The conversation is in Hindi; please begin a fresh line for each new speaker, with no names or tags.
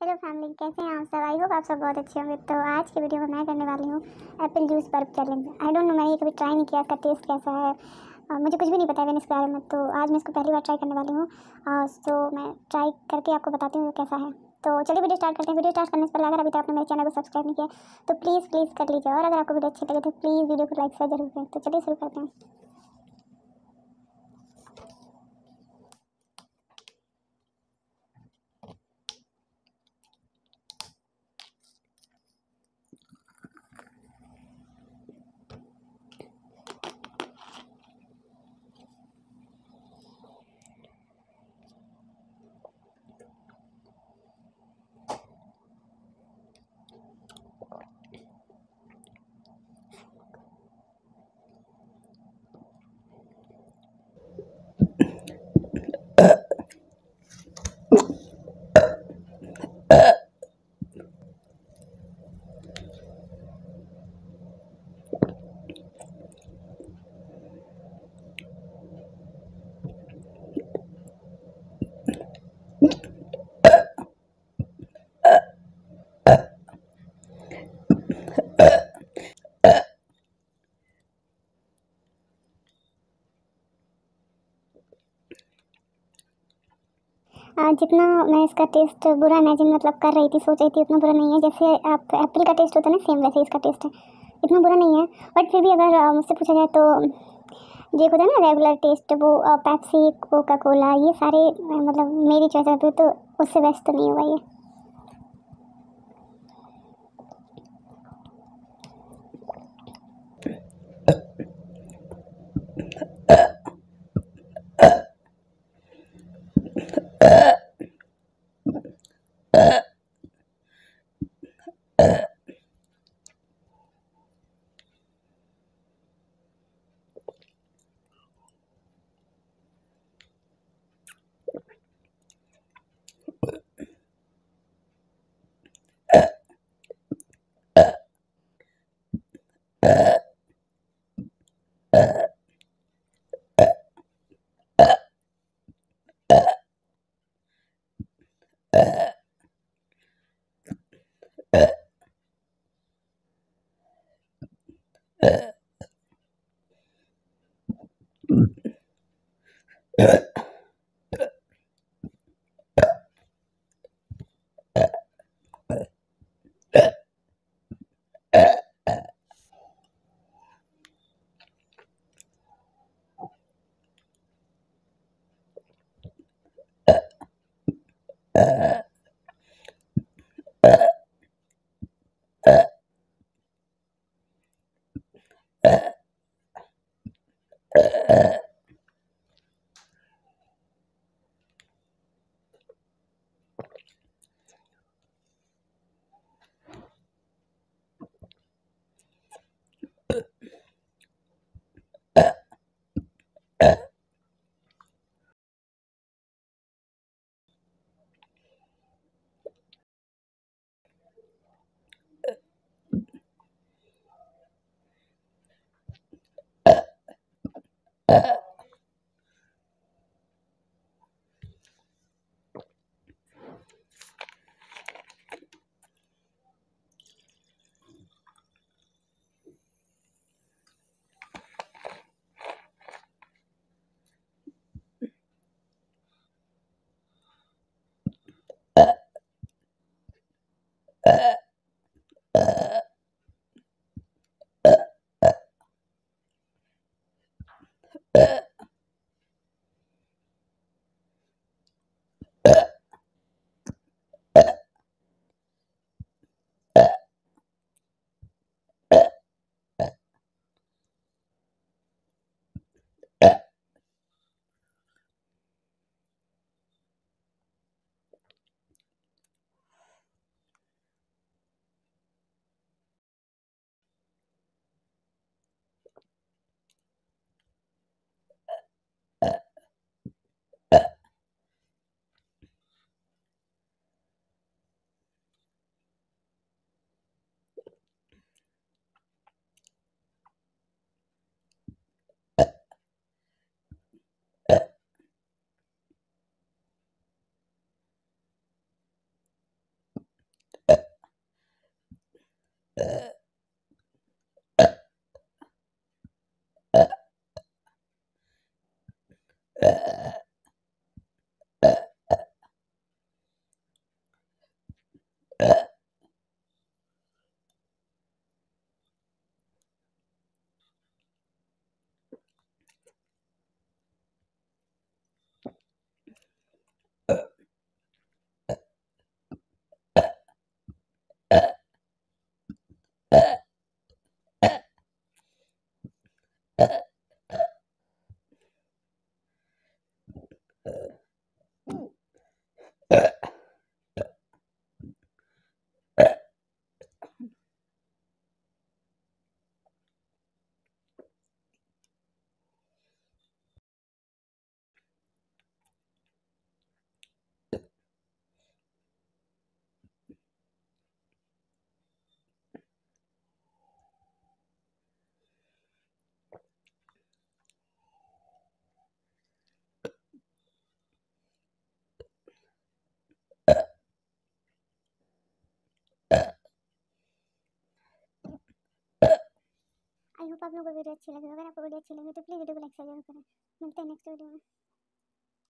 हेलो फैमिली, कैसे हैं आप सब। आई होप आप सब बहुत अच्छे होंगे। तो आज की वीडियो में मैं करने वाली हूँ एप्पल जूस बर्फ चैलेंज। आई डोंट नो, मैंने ये कभी ट्राई नहीं किया, इसका टेस्ट कैसा है। मुझे कुछ भी नहीं पता है इसके बारे में, तो आज मैं इसको पहली बार ट्राई करने वाली हूँ। तो मैं ट्राई करके आपको बताती हूँ कैसा है। तो चलिए वीडियो स्टार्ट करते हैं। वीडियो स्टार्ट करने से पहले अगर अभी तक आपने मेरे चैनल को सब्सक्राइब नहीं किया तो प्लीज़ कर लीजिए, और अगर आपको वीडियो अच्छी लगे तो प्लीज़ वीडियो को लाइक शेयर जरूर करें। तो चलिए शुरू करते हैं। जितना मैं इसका टेस्ट बुरा इमेजिन कर रही थी, सोच रही थी, उतना बुरा नहीं है। जैसे आप एप्पल का टेस्ट होता है ना, सेम वैसे ही इसका टेस्ट है। इतना बुरा नहीं है, बट फिर भी अगर मुझसे पूछा जाए तो जो एक होता है ना रेगुलर टेस्ट, वो पेप्सी, कोका कोला, ये सारे मेरी चॉइस है तो उससे बेस्ट तो नहीं होगा ये। आई होप आप लोगों को वीडियो अच्छी लगी। अगर आपको वीडियो अच्छी लगी तो प्लीज़ वीडियो को लाइक शेयर जरूर करें। मिलते हैं नेक्स्ट वीडियो में।